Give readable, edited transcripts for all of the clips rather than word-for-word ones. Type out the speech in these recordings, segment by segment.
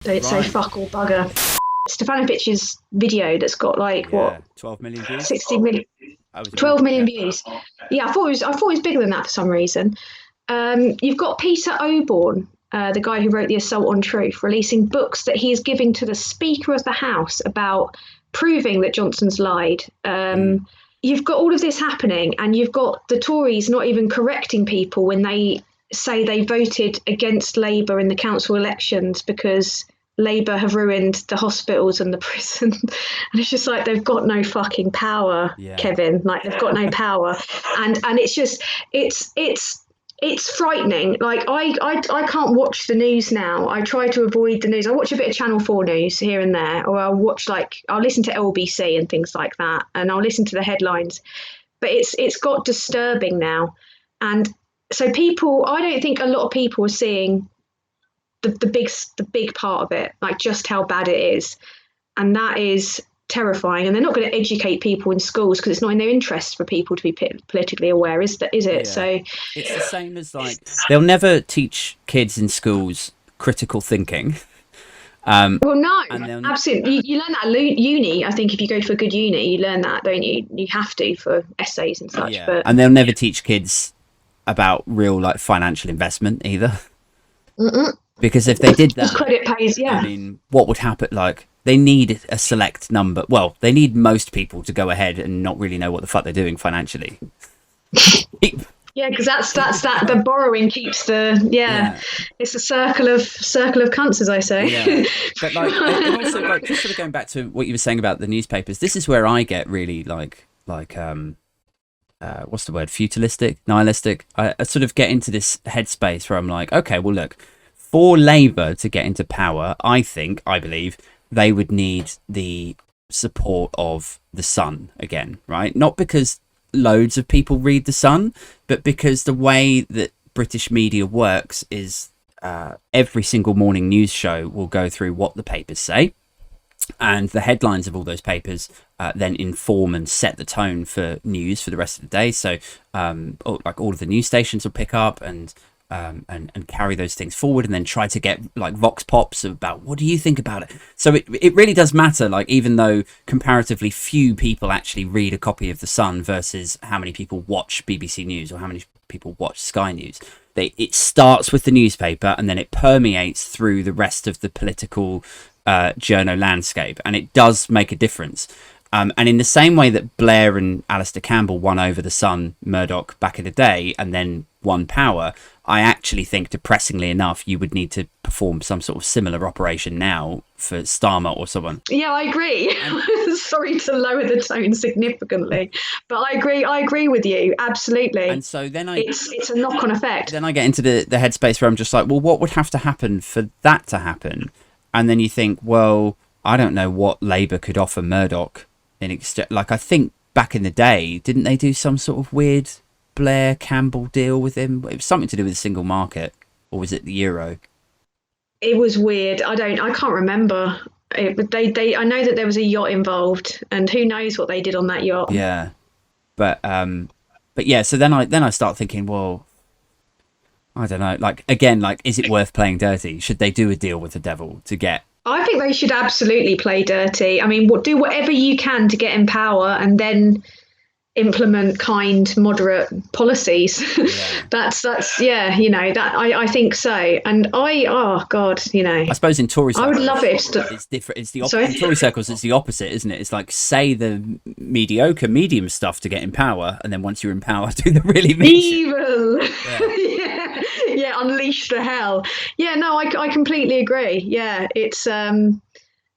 Don't say fuck or bugger. Stefanovic's video that's got like what 12 million views, 60 million, I was 12 million views. Yeah, I thought it was bigger than that for some reason. You've got Peter Oborne, the guy who wrote The Assault on Truth, releasing books that he is giving to the Speaker of the House about proving that Johnson's lied. You've got all of this happening, and you've got the Tories not even correcting people when they say they voted against Labour in the council elections because Labour have ruined the hospitals and the prison. And it's just like, they've got no fucking power, Kevin. Like, they've got no power. And it's just, it's frightening. Like, I can't watch the news now. I try to avoid the news. I watch a bit of Channel 4 news here and there, or I'll listen to LBC and things like that, and I'll listen to the headlines. But it's got disturbing now. And so I don't think a lot of people are seeing the big part of it, like just how bad it is. And that is terrifying. And they're not going to educate people in schools because it's not in their interest for people to be politically aware, is it? Yeah. So it's the same as, like, they'll never teach kids in schools critical thinking. Well, no, absolutely. You learn that at uni. I think if you go to a good uni, you learn that, don't you? You have to for essays and such. But and they'll never teach kids about real, like, financial investment either. Because if they did that, credit pays. I mean, what would happen? Like, they need a select number. Well, they need most people to go ahead and not really know what the fuck they're doing financially. Yeah, because that's that. The borrowing keeps the It's a circle of cunts, as I say. Yeah. But like, and also, like, just sort of going back to what you were saying about the newspapers. This is where I get really like what's the word? Fatalistic, nihilistic. I sort of get into this headspace where I'm like, okay, well, look, for Labour to get into power, I believe they would need the support of the Sun again, right? Not because loads of people read the Sun, but because the way that British media works is every single morning news show will go through what the papers say, and the headlines of all those papers then inform and set the tone for news for the rest of the day. So like, all of the news stations will pick up and carry those things forward, and then try to get like vox pops about what do you think about it. So it really does matter, like, even though comparatively few people actually read a copy of the Sun versus how many people watch BBC News or how many people watch Sky News. It starts with the newspaper and then it permeates through the rest of the political journo landscape, and it does make a difference. And in the same way that Blair and Alistair Campbell won over the Sun, Murdoch, back in the day, and then won power, I actually think, depressingly enough, you would need to perform some sort of similar operation now for Starmer or someone. Yeah, I agree. Sorry to lower the tone significantly, but I agree with you, absolutely. And so then it's a knock-on effect. Then I get into the headspace where I'm just like, well, what would have to happen for that to happen? And then you think, well, I don't know what Labour could offer Murdoch in exchange. Like, I think back in the day, didn't they do some sort of weird Blair Campbell deal with him? It was something to do with the single market, or was it the euro? It was weird. I can't remember. I know that there was a yacht involved, and who knows what they did on that yacht. Yeah, but yeah. So then I start thinking, well, I don't know. Like, again, like, is it worth playing dirty? Should they do a deal with the devil to get? I think they should absolutely play dirty. I mean, do whatever you can to get in power, and then implement kind, moderate policies. That's that I think so. And oh god, I suppose in Tory circles, I would love it. It's different. It's the in Tory circles, it's the opposite, isn't it? It's like, say the medium stuff to get in power, and then once you're in power, do the really evil. Yeah, unleash the hell. Yeah, no, I completely agree. Yeah, it's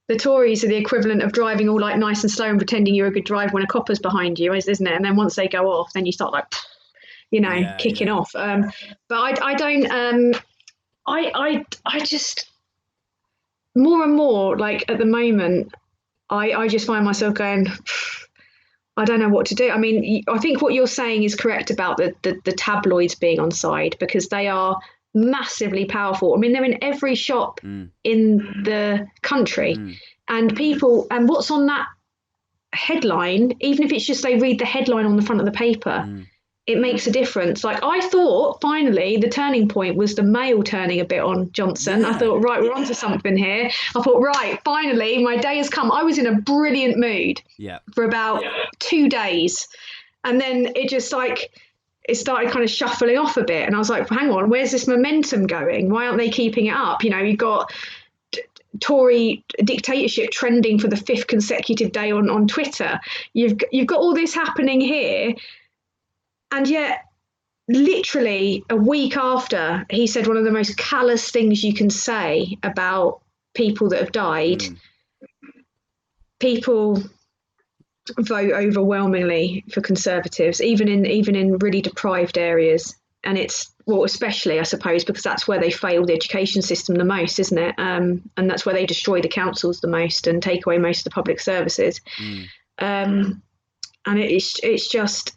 the Tories are the equivalent of driving all like nice and slow and pretending you're a good driver when a copper's behind you, isn't it? And then once they go off, then you start like, kicking off. But I don't. I just, more and more, like, at the moment, I just find myself going, I don't know what to do. I mean, I think what you're saying is correct about the tabloids being on side, because they are massively powerful. I mean, they're in every shop in the country, and what's on that headline, even if it's just they read the headline on the front of the paper, it makes a difference. Like, I thought finally the turning point was the Mail turning a bit on Johnson. I thought, right, we're onto something here. I thought, right, finally my day has come. I was in a brilliant mood for about 2 days, and then it just like it started kind of shuffling off a bit, and I was like, hang on, where's this momentum going? Why aren't they keeping it up? You know, you've got Tory dictatorship trending for the 5th consecutive day on Twitter. You've got all this happening here. And yet, literally a week after, he said one of the most callous things you can say about people that have died. People vote overwhelmingly for Conservatives, even in really deprived areas. And it's, well, especially, I suppose, because that's where they fail the education system the most, isn't it? And that's where they destroy the councils the most and take away most of the public services. And it's just...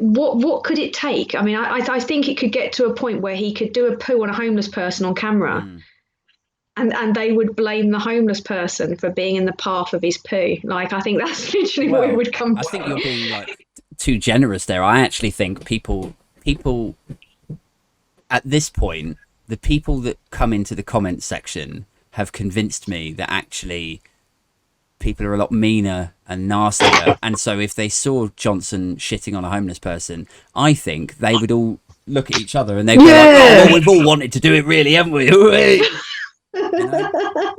what could it take? I mean, I think it could get to a point where he could do a poo on a homeless person on camera, and they would blame the homeless person for being in the path of his poo. Like, I think that's literally what it would come to. I think you're being like too generous there. I actually think people at this point, the people that come into the comments section have convinced me that actually people are a lot meaner and nastier, and so if they saw Johnson shitting on a homeless person, I think they would all look at each other and they'd be like, oh, well, we've all wanted to do it really, haven't we? You know?